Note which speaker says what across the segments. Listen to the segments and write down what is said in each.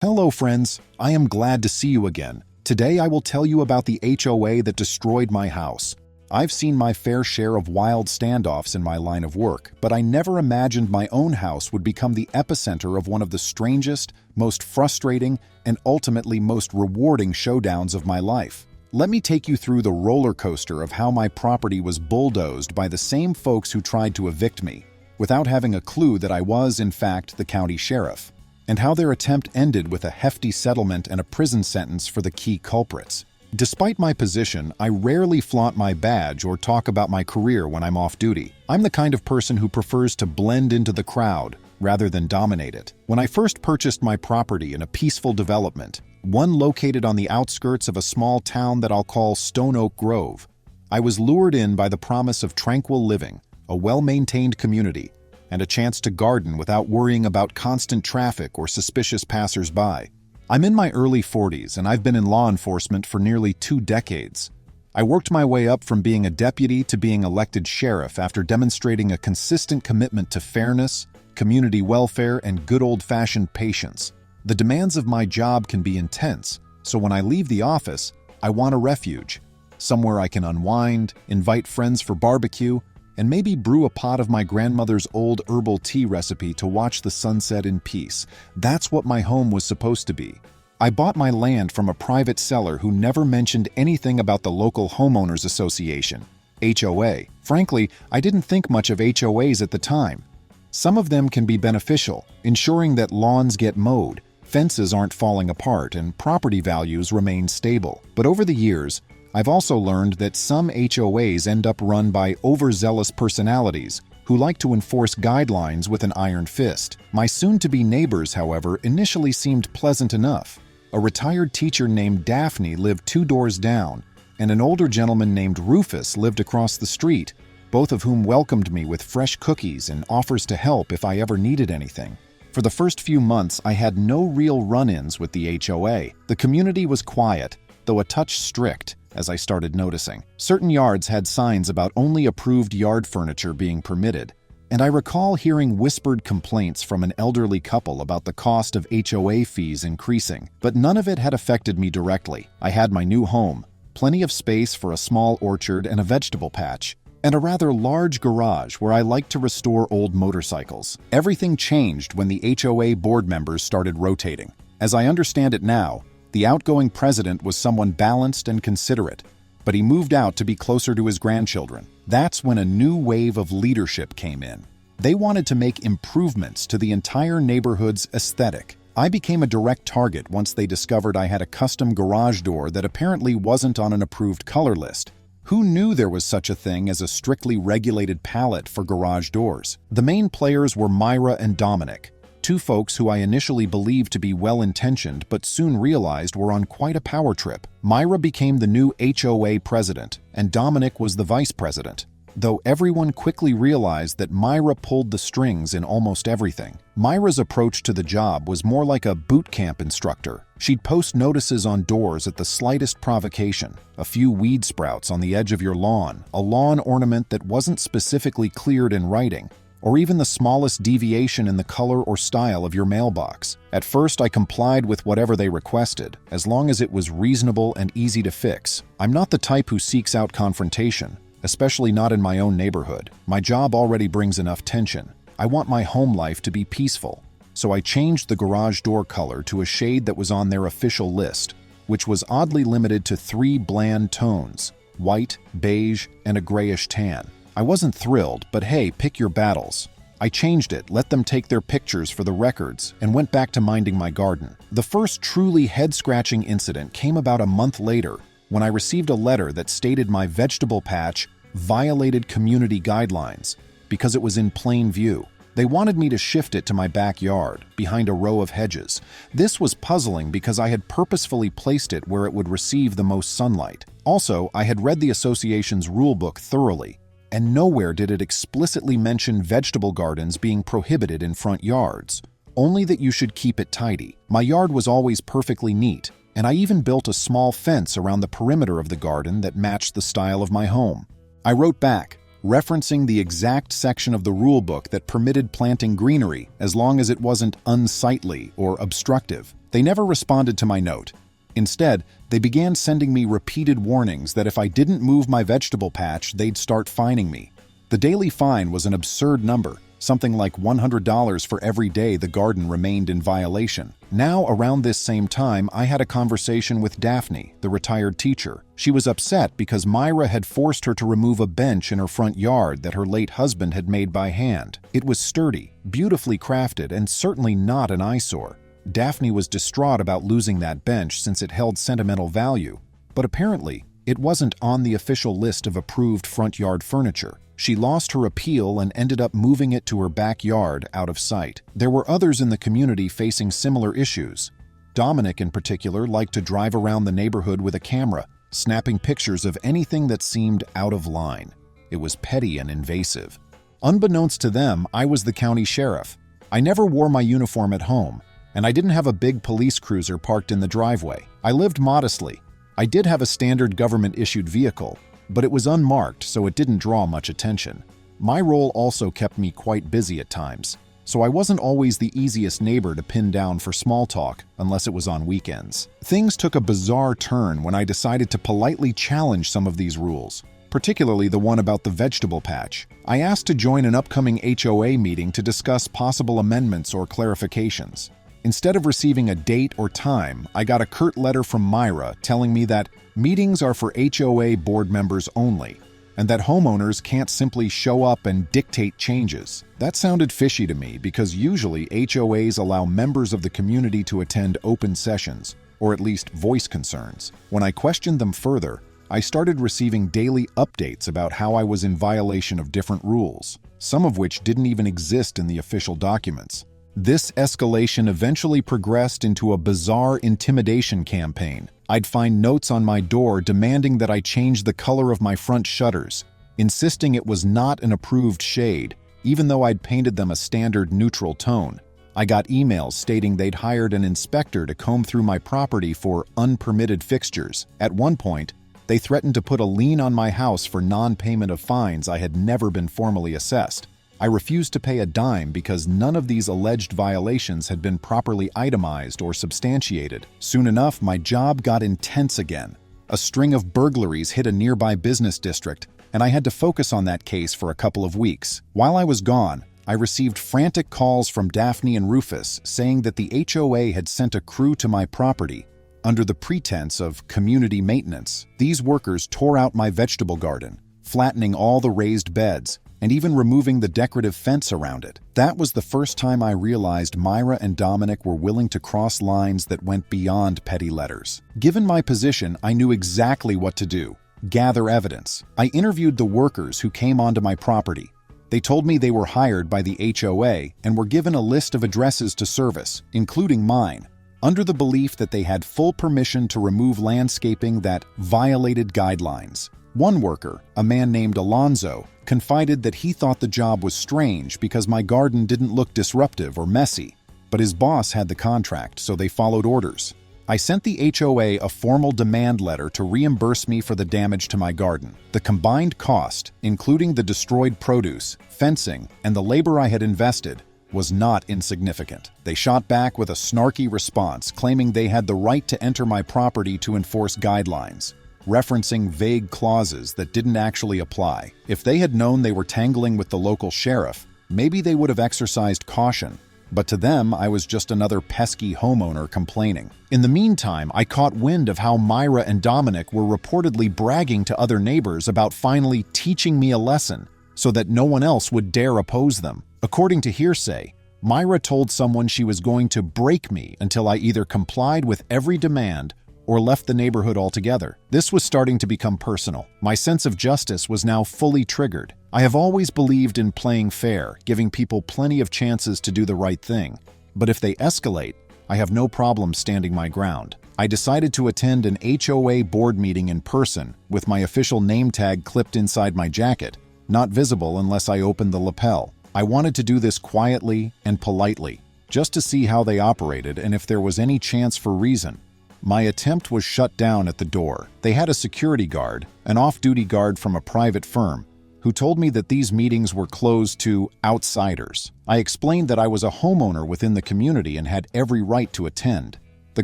Speaker 1: Hello friends, I am glad to see you again. Today I will tell you about the HOA that destroyed my house. I've seen my fair share of wild standoffs in my line of work, but I never imagined my own house would become the epicenter of one of the strangest, most frustrating, and ultimately most rewarding showdowns of my life. Let me take you through the roller coaster of how my property was bulldozed by the same folks who tried to evict me, without having a clue that I was, in fact, the county sheriff, and how their attempt ended with a hefty settlement and a prison sentence for the key culprits. Despite my position, I rarely flaunt my badge or talk about my career when I'm off duty. I'm the kind of person who prefers to blend into the crowd rather than dominate it. When I first purchased my property in a peaceful development, one located on the outskirts of a small town that I'll call Stone Oak Grove, I was lured in by the promise of tranquil living, a well-maintained community, and a chance to garden without worrying about constant traffic or suspicious passers-by. I'm in my early 40s and I've been in law enforcement for nearly 2 decades. I worked my way up from being a deputy to being elected sheriff after demonstrating a consistent commitment to fairness, community welfare, and good old-fashioned patience. The demands of my job can be intense, so when I leave the office, I want a refuge, somewhere I can unwind, invite friends for barbecue, and maybe brew a pot of my grandmother's old herbal tea recipe to watch the sunset in peace. That's what my home was supposed to be. I bought my land from a private seller who never mentioned anything about the local homeowners association, HOA. Frankly, I didn't think much of HOAs at the time. Some of them can be beneficial, ensuring that lawns get mowed, fences aren't falling apart, and property values remain stable. But over the years, I've also learned that some HOAs end up run by overzealous personalities who like to enforce guidelines with an iron fist. My soon-to-be neighbors, however, initially seemed pleasant enough. A retired teacher named Daphne lived 2 doors down, and an older gentleman named Rufus lived across the street, both of whom welcomed me with fresh cookies and offers to help if I ever needed anything. For the first few months, I had no real run-ins with the HOA. The community was quiet, though a touch strict, as I started noticing. Certain yards had signs about only approved yard furniture being permitted, and I recall hearing whispered complaints from an elderly couple about the cost of HOA fees increasing, but none of it had affected me directly. I had my new home, plenty of space for a small orchard and a vegetable patch, and a rather large garage where I like to restore old motorcycles. Everything changed when the HOA board members started rotating. As I understand it now, the outgoing president was someone balanced and considerate, but he moved out to be closer to his grandchildren. That's when a new wave of leadership came in. They wanted to make improvements to the entire neighborhood's aesthetic. I became a direct target once they discovered I had a custom garage door that apparently wasn't on an approved color list. Who knew there was such a thing as a strictly regulated palette for garage doors? The main players were Myra and Dominic, 2 folks who I initially believed to be well-intentioned but soon realized were on quite a power trip. Myra became the new HOA president, and Dominic was the vice president, though everyone quickly realized that Myra pulled the strings in almost everything. Myra's approach to the job was more like a boot camp instructor. She'd post notices on doors at the slightest provocation, a few weed sprouts on the edge of your lawn, a lawn ornament that wasn't specifically cleared in writing, or even the smallest deviation in the color or style of your mailbox. At first, I complied with whatever they requested, as long as it was reasonable and easy to fix. I'm not the type who seeks out confrontation, especially not in my own neighborhood. My job already brings enough tension. I want my home life to be peaceful, so I changed the garage door color to a shade that was on their official list, which was oddly limited to 3 bland tones: white, beige, and a grayish tan. I wasn't thrilled, but hey, pick your battles. I changed it, let them take their pictures for the records, and went back to minding my garden. The first truly head-scratching incident came about a month later when I received a letter that stated my vegetable patch violated community guidelines because it was in plain view. They wanted me to shift it to my backyard, behind a row of hedges. This was puzzling because I had purposefully placed it where it would receive the most sunlight. Also, I had read the association's rulebook thoroughly, and nowhere did it explicitly mention vegetable gardens being prohibited in front yards, only that you should keep it tidy. My yard was always perfectly neat, and I even built a small fence around the perimeter of the garden that matched the style of my home. I wrote back, referencing the exact section of the rulebook that permitted planting greenery as long as it wasn't unsightly or obstructive. They never responded to my note. Instead, they began sending me repeated warnings that if I didn't move my vegetable patch, they'd start fining me. The daily fine was an absurd number, something like $100 for every day the garden remained in violation. Now, around this same time, I had a conversation with Daphne, the retired teacher. She was upset because Myra had forced her to remove a bench in her front yard that her late husband had made by hand. It was sturdy, beautifully crafted, and certainly not an eyesore. Daphne was distraught about losing that bench since it held sentimental value, but apparently, it wasn't on the official list of approved front yard furniture. She lost her appeal and ended up moving it to her backyard out of sight. There were others in the community facing similar issues. Dominic, in particular, liked to drive around the neighborhood with a camera, snapping pictures of anything that seemed out of line. It was petty and invasive. Unbeknownst to them, I was the county sheriff. I never wore my uniform at home, and I didn't have a big police cruiser parked in the driveway. I lived modestly. I did have a standard government-issued vehicle, but it was unmarked, so it didn't draw much attention. My role also kept me quite busy at times, so I wasn't always the easiest neighbor to pin down for small talk unless it was on weekends. Things took a bizarre turn when I decided to politely challenge some of these rules, particularly the one about the vegetable patch. I asked to join an upcoming HOA meeting to discuss possible amendments or clarifications. Instead of receiving a date or time, I got a curt letter from Myra telling me that meetings are for HOA board members only, and that homeowners can't simply show up and dictate changes. That sounded fishy to me because usually HOAs allow members of the community to attend open sessions, or at least voice concerns. When I questioned them further, I started receiving daily updates about how I was in violation of different rules, some of which didn't even exist in the official documents. This escalation eventually progressed into a bizarre intimidation campaign. I'd find notes on my door demanding that I change the color of my front shutters, insisting it was not an approved shade, even though I'd painted them a standard neutral tone. I got emails stating they'd hired an inspector to comb through my property for unpermitted fixtures. At one point, they threatened to put a lien on my house for non-payment of fines I had never been formally assessed. I refused to pay a dime because none of these alleged violations had been properly itemized or substantiated. Soon enough, my job got intense again. A string of burglaries hit a nearby business district, and I had to focus on that case for a couple of weeks. While I was gone, I received frantic calls from Daphne and Rufus saying that the HOA had sent a crew to my property under the pretense of community maintenance. These workers tore out my vegetable garden, flattening all the raised beds, and even removing the decorative fence around it. That was the first time I realized Myra and Dominic were willing to cross lines that went beyond petty letters. Given my position, I knew exactly what to do: gather evidence. I interviewed the workers who came onto my property. They told me they were hired by the HOA and were given a list of addresses to service, including mine, under the belief that they had full permission to remove landscaping that violated guidelines. One worker, a man named Alonzo, confided that he thought the job was strange because my garden didn't look disruptive or messy, but his boss had the contract, so they followed orders. I sent the HOA a formal demand letter to reimburse me for the damage to my garden. The combined cost, including the destroyed produce, fencing, and the labor I had invested, was not insignificant. They shot back with a snarky response, claiming they had the right to enter my property to enforce guidelines, referencing vague clauses that didn't actually apply. If they had known they were tangling with the local sheriff, maybe they would have exercised caution. But to them, I was just another pesky homeowner complaining. In the meantime, I caught wind of how Myra and Dominic were reportedly bragging to other neighbors about finally teaching me a lesson so that no one else would dare oppose them. According to hearsay, Myra told someone she was going to break me until I either complied with every demand or left the neighborhood altogether. This was starting to become personal. My sense of justice was now fully triggered. I have always believed in playing fair, giving people plenty of chances to do the right thing. But if they escalate, I have no problem standing my ground. I decided to attend an HOA board meeting in person with my official name tag clipped inside my jacket, not visible unless I opened the lapel. I wanted to do this quietly and politely, just to see how they operated and if there was any chance for reason. My attempt was shut down at the door. They had a security guard, an off-duty guard from a private firm, who told me that these meetings were closed to outsiders. I explained that I was a homeowner within the community and had every right to attend. The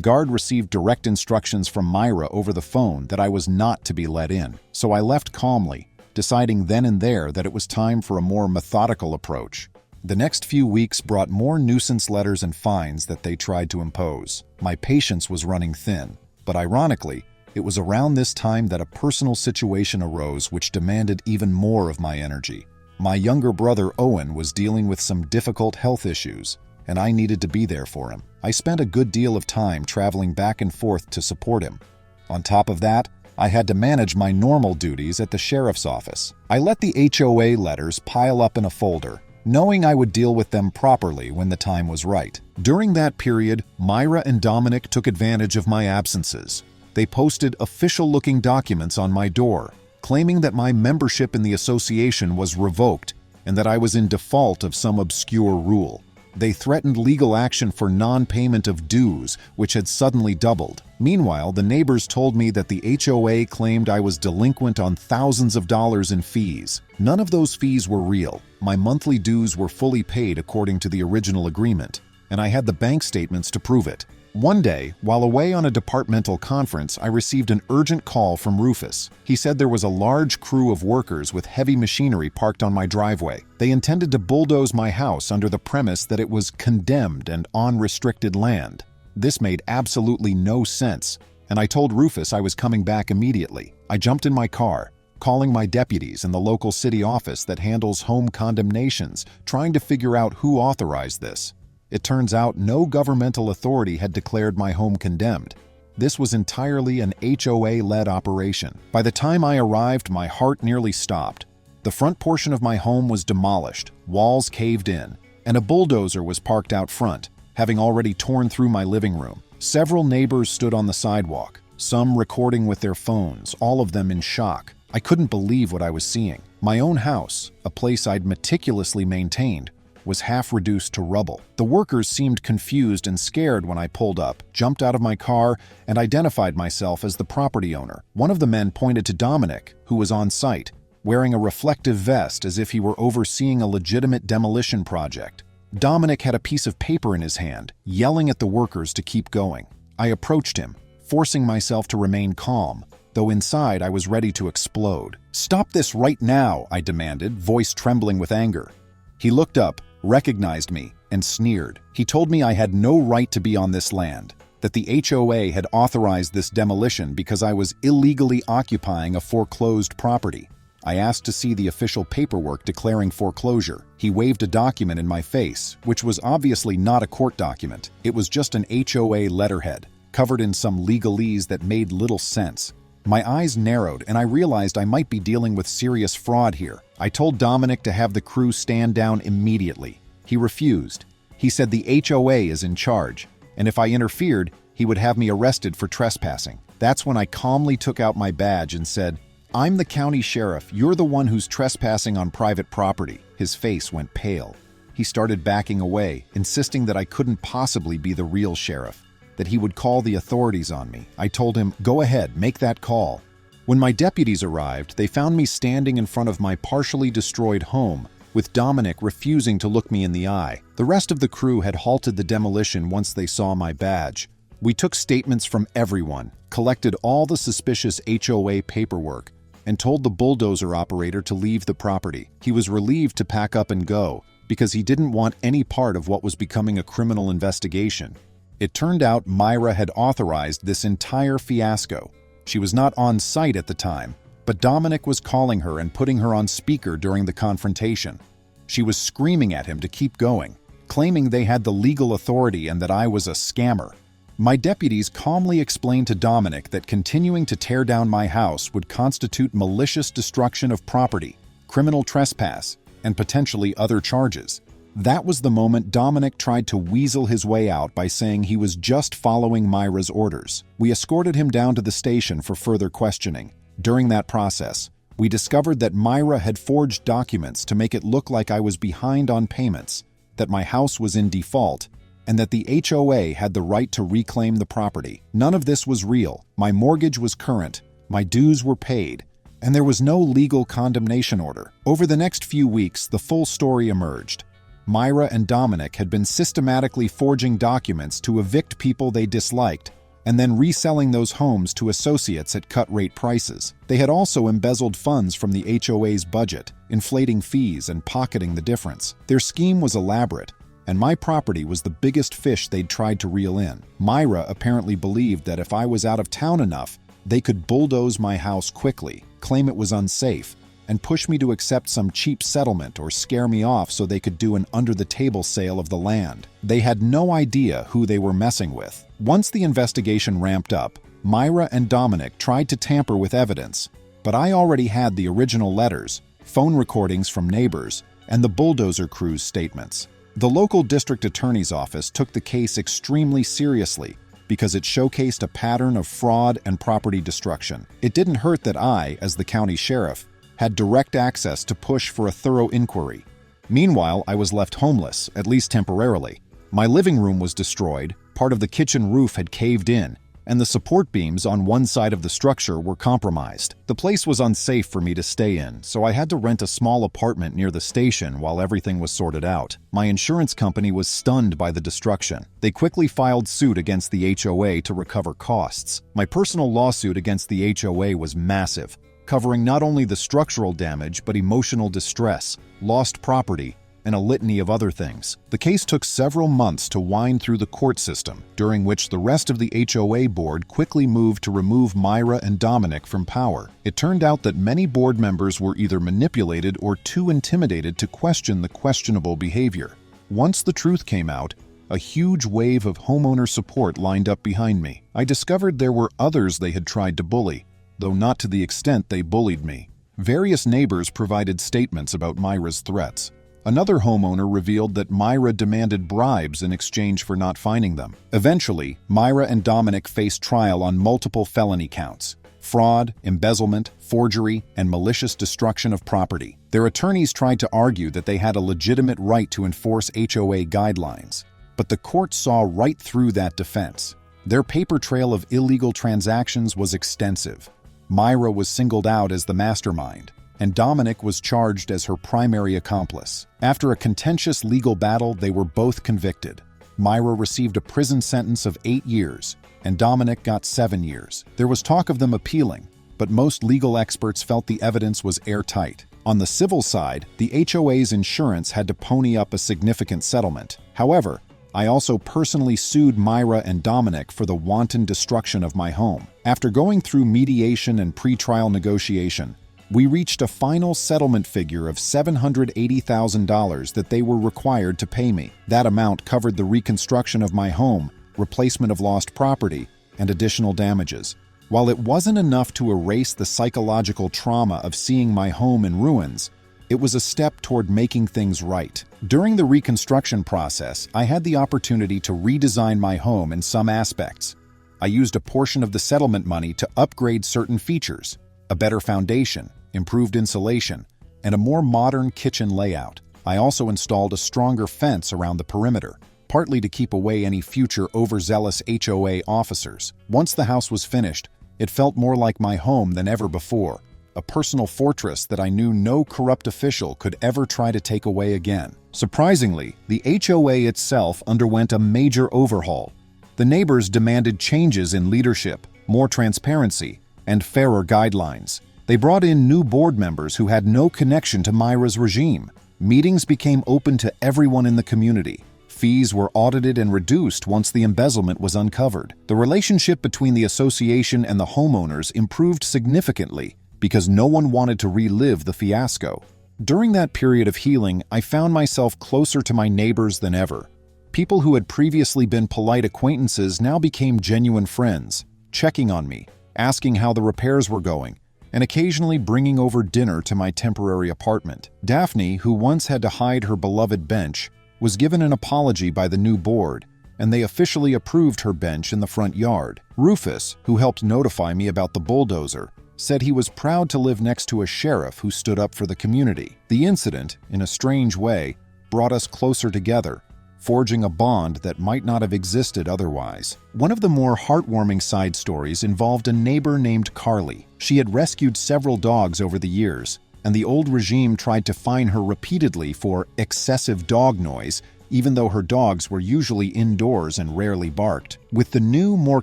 Speaker 1: guard received direct instructions from Myra over the phone that I was not to be let in, so I left calmly, deciding then and there that it was time for a more methodical approach. The next few weeks brought more nuisance letters and fines that they tried to impose. My patience was running thin, but ironically, it was around this time that a personal situation arose which demanded even more of my energy. My younger brother Owen was dealing with some difficult health issues, and I needed to be there for him. I spent a good deal of time traveling back and forth to support him. On top of that, I had to manage my normal duties at the sheriff's office. I let the HOA letters pile up in a folder, knowing I would deal with them properly when the time was right. During that period, Myra and Dominic took advantage of my absences. They posted official-looking documents on my door, claiming that my membership in the association was revoked and that I was in default of some obscure rule. They threatened legal action for non-payment of dues, which had suddenly doubled. Meanwhile, the neighbors told me that the HOA claimed I was delinquent on thousands of dollars in fees. None of those fees were real. My monthly dues were fully paid according to the original agreement, and I had the bank statements to prove it. One day, while away on a departmental conference, I received an urgent call from Rufus. He said there was a large crew of workers with heavy machinery parked on my driveway. They intended to bulldoze my house under the premise that it was condemned and on restricted land. This made absolutely no sense, and I told Rufus I was coming back immediately. I jumped in my car, calling my deputies in the local city office that handles home condemnations, trying to figure out who authorized this. It turns out no governmental authority had declared my home condemned. This was entirely an HOA-led operation. By the time I arrived, my heart nearly stopped. The front portion of my home was demolished, walls caved in, and a bulldozer was parked out front, having already torn through my living room. Several neighbors stood on the sidewalk, some recording with their phones, all of them in shock. I couldn't believe what I was seeing. My own house, a place I'd meticulously maintained, was half reduced to rubble. The workers seemed confused and scared when I pulled up, jumped out of my car, and identified myself as the property owner. One of the men pointed to Dominic, who was on site, wearing a reflective vest as if he were overseeing a legitimate demolition project. Dominic had a piece of paper in his hand, yelling at the workers to keep going. I approached him, forcing myself to remain calm, though inside I was ready to explode. "Stop this right now," I demanded, voice trembling with anger. He looked up, recognized me, and sneered. He told me I had no right to be on this land, that the HOA had authorized this demolition because I was illegally occupying a foreclosed property. I asked to see the official paperwork declaring foreclosure. He waved a document in my face, which was obviously not a court document. It was just an HOA letterhead, covered in some legalese that made little sense. My eyes narrowed, and I realized I might be dealing with serious fraud here. I told Dominic to have the crew stand down immediately. He refused. He said the HOA is in charge, and if I interfered, he would have me arrested for trespassing. That's when I calmly took out my badge and said, "I'm the county sheriff. You're the one who's trespassing on private property." His face went pale. He started backing away, insisting that I couldn't possibly be the real sheriff, that he would call the authorities on me. I told him, "Go ahead, make that call." When my deputies arrived, they found me standing in front of my partially destroyed home, with Dominic refusing to look me in the eye. The rest of the crew had halted the demolition once they saw my badge. We took statements from everyone, collected all the suspicious HOA paperwork, and told the bulldozer operator to leave the property. He was relieved to pack up and go, because he didn't want any part of what was becoming a criminal investigation. It turned out Myra had authorized this entire fiasco. She was not on site at the time, but Dominic was calling her and putting her on speaker during the confrontation. She was screaming at him to keep going, claiming they had the legal authority and that I was a scammer. My deputies calmly explained to Dominic that continuing to tear down my house would constitute malicious destruction of property, criminal trespass, and potentially other charges. That was the moment Dominic tried to weasel his way out by saying he was just following Myra's orders. We escorted him down to the station for further questioning. During that process, we discovered that Myra had forged documents to make it look like I was behind on payments, that my house was in default, and that the HOA had the right to reclaim the property. None of this was real. My mortgage was current, my dues were paid, and there was no legal condemnation order. Over the next few weeks, the full story emerged. Myra and Dominic had been systematically forging documents to evict people they disliked, and then reselling those homes to associates at cut-rate prices. They had also embezzled funds from the HOA's budget, inflating fees and pocketing the difference. Their scheme was elaborate, and my property was the biggest fish they'd tried to reel in. Myra apparently believed that if I was out of town enough, they could bulldoze my house quickly, claim it was unsafe, and push me to accept some cheap settlement or scare me off so they could do an under-the-table sale of the land. They had no idea who they were messing with. Once the investigation ramped up, Myra and Dominic tried to tamper with evidence, but I already had the original letters, phone recordings from neighbors, and the bulldozer crew's statements. The local district attorney's office took the case extremely seriously because it showcased a pattern of fraud and property destruction. It didn't hurt that I, as the county sheriff, had direct access to push for a thorough inquiry. Meanwhile, I was left homeless, at least temporarily. My living room was destroyed, part of the kitchen roof had caved in, and the support beams on one side of the structure were compromised. The place was unsafe for me to stay in, so I had to rent a small apartment near the station while everything was sorted out. My insurance company was stunned by the destruction. They quickly filed suit against the HOA to recover costs. My personal lawsuit against the HOA was massive, covering not only the structural damage but emotional distress, lost property, and a litany of other things. The case took several months to wind through the court system, during which the rest of the HOA board quickly moved to remove Myra and Dominic from power. It turned out that many board members were either manipulated or too intimidated to question the questionable behavior. Once the truth came out, a huge wave of homeowner support lined up behind me. I discovered there were others they had tried to bully, though not to the extent they bullied me. Various neighbors provided statements about Myra's threats. Another homeowner revealed that Myra demanded bribes in exchange for not finding them. Eventually, Myra and Dominic faced trial on multiple felony counts: fraud, embezzlement, forgery, and malicious destruction of property. Their attorneys tried to argue that they had a legitimate right to enforce HOA guidelines, but the court saw right through that defense. Their paper trail of illegal transactions was extensive. Myra was singled out as the mastermind, and Dominic was charged as her primary accomplice. After a contentious legal battle, they were both convicted. Myra received a prison sentence of 8 years, and Dominic got 7 years. There was talk of them appealing, but most legal experts felt the evidence was airtight. On the civil side, the HOA's insurance had to pony up a significant settlement. However, I also personally sued Myra and Dominic for the wanton destruction of my home. After going through mediation and pretrial negotiation, we reached a final settlement figure of $780,000 that they were required to pay me. That amount covered the reconstruction of my home, replacement of lost property, and additional damages. While it wasn't enough to erase the psychological trauma of seeing my home in ruins, it was a step toward making things right. During the reconstruction process, I had the opportunity to redesign my home in some aspects. I used a portion of the settlement money to upgrade certain features: a better foundation, improved insulation, and a more modern kitchen layout. I also installed a stronger fence around the perimeter, partly to keep away any future overzealous HOA officers. Once the house was finished, it felt more like my home than ever before, a personal fortress that I knew no corrupt official could ever try to take away again. Surprisingly, the HOA itself underwent a major overhaul. The neighbors demanded changes in leadership, more transparency, and fairer guidelines. They brought in new board members who had no connection to Myra's regime. Meetings became open to everyone in the community. Fees were audited and reduced once the embezzlement was uncovered. The relationship between the association and the homeowners improved significantly because no one wanted to relive the fiasco. During that period of healing, I found myself closer to my neighbors than ever. People who had previously been polite acquaintances now became genuine friends, checking on me, asking how the repairs were going, and occasionally bringing over dinner to my temporary apartment. Daphne, who once had to hide her beloved bench, was given an apology by the new board, and they officially approved her bench in the front yard. Rufus, who helped notify me about the bulldozer, said he was proud to live next to a sheriff who stood up for the community. The incident, in a strange way, brought us closer together, forging a bond that might not have existed otherwise. One of the more heartwarming side stories involved a neighbor named Carly. She had rescued several dogs over the years, and the old regime tried to fine her repeatedly for excessive dog noise, even though her dogs were usually indoors and rarely barked. With the new, more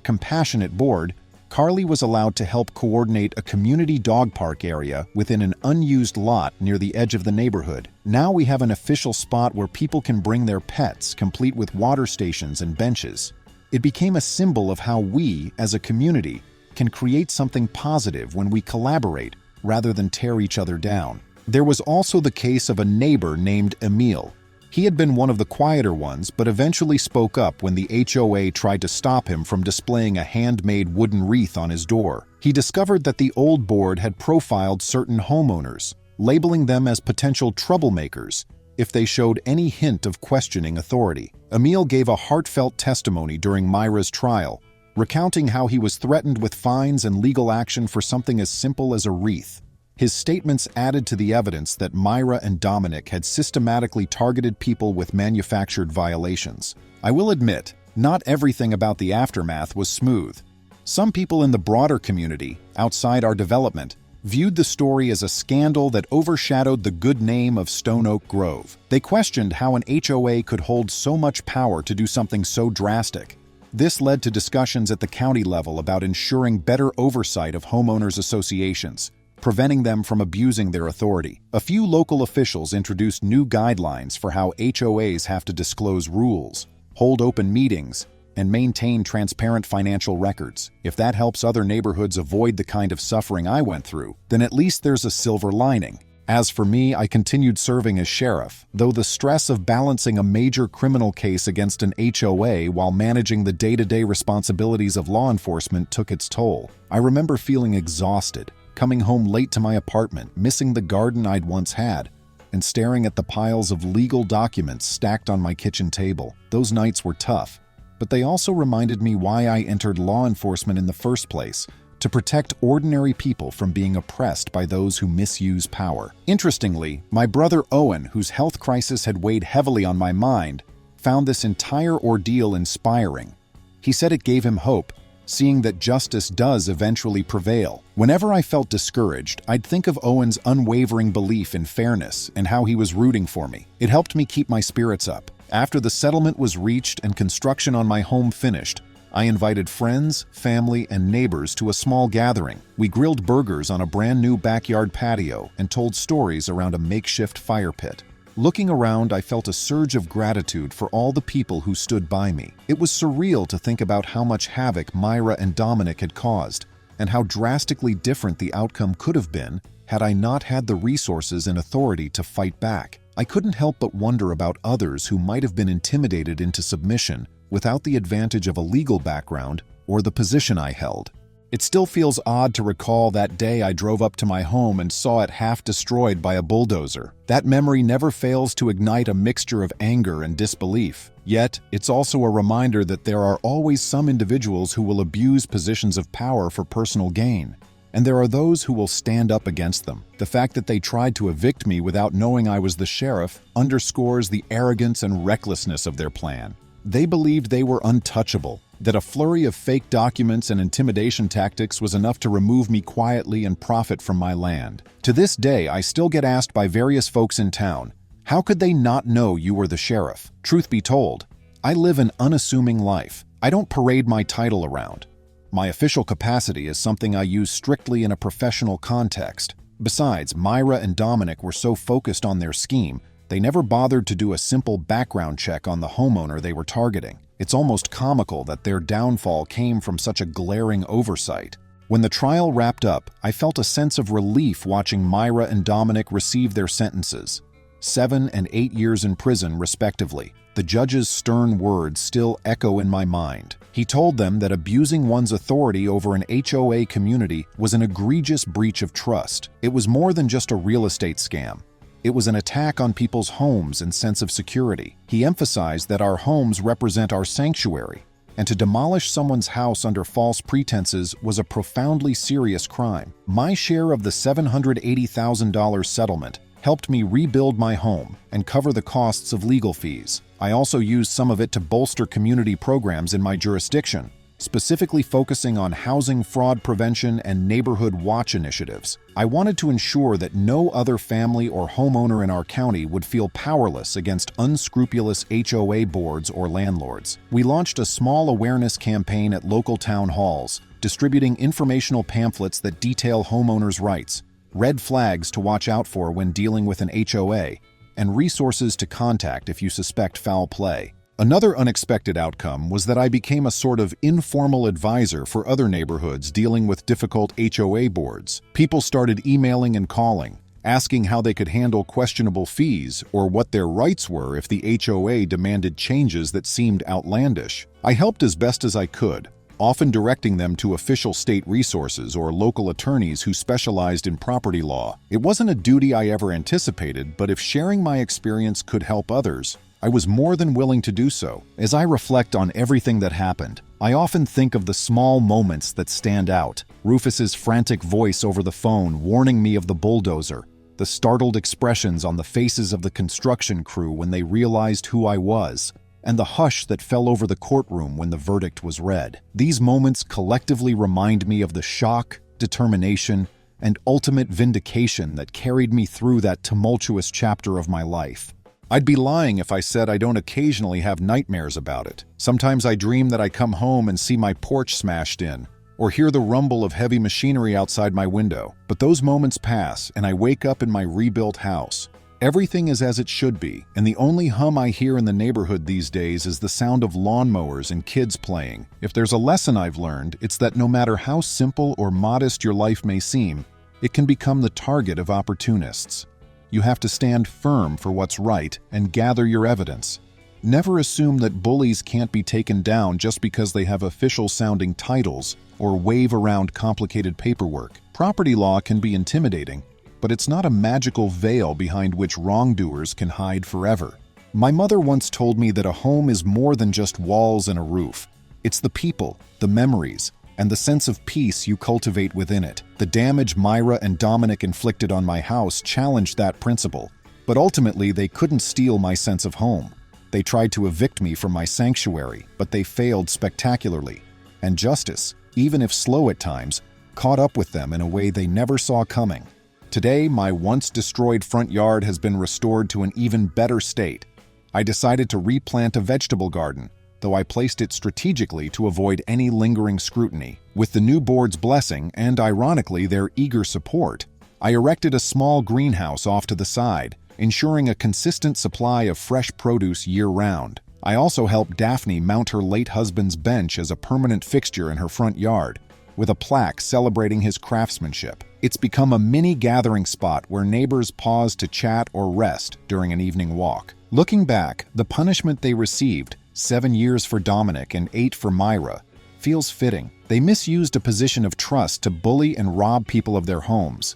Speaker 1: compassionate board, Carly was allowed to help coordinate a community dog park area within an unused lot near the edge of the neighborhood. Now we have an official spot where people can bring their pets, complete with water stations and benches. It became a symbol of how we, as a community, can create something positive when we collaborate rather than tear each other down. There was also the case of a neighbor named Emil. He had been one of the quieter ones, but eventually spoke up when the HOA tried to stop him from displaying a handmade wooden wreath on his door. He discovered that the old board had profiled certain homeowners, labeling them as potential troublemakers if they showed any hint of questioning authority. Emil gave a heartfelt testimony during Myra's trial, recounting how he was threatened with fines and legal action for something as simple as a wreath. His statements added to the evidence that Myra and Dominic had systematically targeted people with manufactured violations. I will admit, not everything about the aftermath was smooth. Some people in the broader community, outside our development, viewed the story as a scandal that overshadowed the good name of Stone Oak Grove. They questioned how an HOA could hold so much power to do something so drastic. This led to discussions at the county level about ensuring better oversight of homeowners associations, preventing them from abusing their authority. A few local officials introduced new guidelines for how HOAs have to disclose rules, hold open meetings, and maintain transparent financial records. If that helps other neighborhoods avoid the kind of suffering I went through, then at least there's a silver lining. As for me, I continued serving as sheriff, though the stress of balancing a major criminal case against an HOA while managing the day-to-day responsibilities of law enforcement took its toll. I remember feeling exhausted, coming home late to my apartment, missing the garden I'd once had, and staring at the piles of legal documents stacked on my kitchen table. Those nights were tough, but they also reminded me why I entered law enforcement in the first place, to protect ordinary people from being oppressed by those who misuse power. Interestingly, my brother Owen, whose health crisis had weighed heavily on my mind, found this entire ordeal inspiring. He said it gave him hope, seeing that justice does eventually prevail. Whenever I felt discouraged, I'd think of Owen's unwavering belief in fairness and how he was rooting for me. It helped me keep my spirits up. After the settlement was reached and construction on my home finished, I invited friends, family, and neighbors to a small gathering. We grilled burgers on a brand new backyard patio and told stories around a makeshift fire pit. Looking around, I felt a surge of gratitude for all the people who stood by me. It was surreal to think about how much havoc Myra and Dominic had caused, and how drastically different the outcome could have been had I not had the resources and authority to fight back. I couldn't help but wonder about others who might have been intimidated into submission without the advantage of a legal background or the position I held. It still feels odd to recall that day I drove up to my home and saw it half destroyed by a bulldozer. That memory never fails to ignite a mixture of anger and disbelief. Yet, it's also a reminder that there are always some individuals who will abuse positions of power for personal gain, and there are those who will stand up against them. The fact that they tried to evict me without knowing I was the sheriff underscores the arrogance and recklessness of their plan. They believed they were untouchable, that a flurry of fake documents and intimidation tactics was enough to remove me quietly and profit from my land. To this day, I still get asked by various folks in town, how could they not know you were the sheriff? Truth be told, I live an unassuming life. I don't parade my title around. My official capacity is something I use strictly in a professional context. Besides, Myra and Dominic were so focused on their scheme, they never bothered to do a simple background check on the homeowner they were targeting. It's almost comical that their downfall came from such a glaring oversight. When the trial wrapped up, I felt a sense of relief watching Myra and Dominic receive their sentences, 7 and 8 years in prison, respectively. The judge's stern words still echo in my mind. He told them that abusing one's authority over an HOA community was an egregious breach of trust. It was more than just a real estate scam. It was an attack on people's homes and sense of security. He emphasized that our homes represent our sanctuary, and to demolish someone's house under false pretenses was a profoundly serious crime. My share of the $780,000 settlement helped me rebuild my home and cover the costs of legal fees. I also used some of it to bolster community programs in my jurisdiction, specifically focusing on housing fraud prevention and neighborhood watch initiatives. I wanted to ensure that no other family or homeowner in our county would feel powerless against unscrupulous HOA boards or landlords. We launched a small awareness campaign at local town halls, distributing informational pamphlets that detail homeowners' rights, red flags to watch out for when dealing with an HOA, and resources to contact if you suspect foul play. Another unexpected outcome was that I became a sort of informal advisor for other neighborhoods dealing with difficult HOA boards. People started emailing and calling, asking how they could handle questionable fees or what their rights were if the HOA demanded changes that seemed outlandish. I helped as best as I could, often directing them to official state resources or local attorneys who specialized in property law. It wasn't a duty I ever anticipated, but if sharing my experience could help others, I was more than willing to do so. As I reflect on everything that happened, I often think of the small moments that stand out. Rufus's frantic voice over the phone warning me of the bulldozer, the startled expressions on the faces of the construction crew when they realized who I was, and the hush that fell over the courtroom when the verdict was read. These moments collectively remind me of the shock, determination, and ultimate vindication that carried me through that tumultuous chapter of my life. I'd be lying if I said I don't occasionally have nightmares about it. Sometimes I dream that I come home and see my porch smashed in, or hear the rumble of heavy machinery outside my window. But those moments pass, and I wake up in my rebuilt house. Everything is as it should be, and the only hum I hear in the neighborhood these days is the sound of lawnmowers and kids playing. If there's a lesson I've learned, it's that no matter how simple or modest your life may seem, it can become the target of opportunists. You have to stand firm for what's right and gather your evidence. Never assume that bullies can't be taken down just because they have official-sounding titles or wave around complicated paperwork. Property law can be intimidating, but it's not a magical veil behind which wrongdoers can hide forever. My mother once told me that a home is more than just walls and a roof. It's the people, the memories, and the sense of peace you cultivate within it. The damage Myra and Dominic inflicted on my house challenged that principle, but ultimately they couldn't steal my sense of home. They tried to evict me from my sanctuary, but they failed spectacularly. And justice, even if slow at times, caught up with them in a way they never saw coming. Today, my once destroyed front yard has been restored to an even better state. I decided to replant a vegetable garden, though I placed it strategically to avoid any lingering scrutiny. With the new board's blessing, and ironically their eager support, I erected a small greenhouse off to the side, ensuring a consistent supply of fresh produce year-round. I also helped Daphne mount her late husband's bench as a permanent fixture in her front yard, with a plaque celebrating his craftsmanship. It's become a mini gathering spot where neighbors pause to chat or rest during an evening walk. Looking back, the punishment they received, 7 years for Dominic and 8 for Myra, feels fitting. They misused a position of trust to bully and rob people of their homes.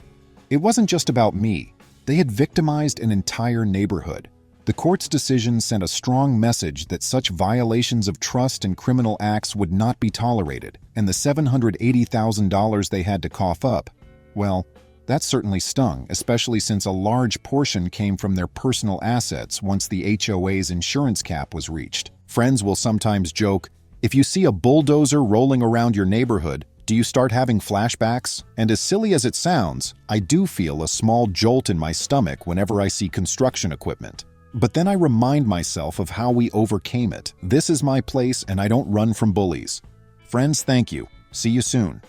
Speaker 1: It wasn't just about me. They had victimized an entire neighborhood. The court's decision sent a strong message that such violations of trust and criminal acts would not be tolerated, and the $780,000 they had to cough up, well, that certainly stung, especially since a large portion came from their personal assets once the HOA's insurance cap was reached. Friends will sometimes joke, if you see a bulldozer rolling around your neighborhood, do you start having flashbacks? And as silly as it sounds, I do feel a small jolt in my stomach whenever I see construction equipment. But then I remind myself of how we overcame it. This is my place and I don't run from bullies. Friends, thank you. See you soon.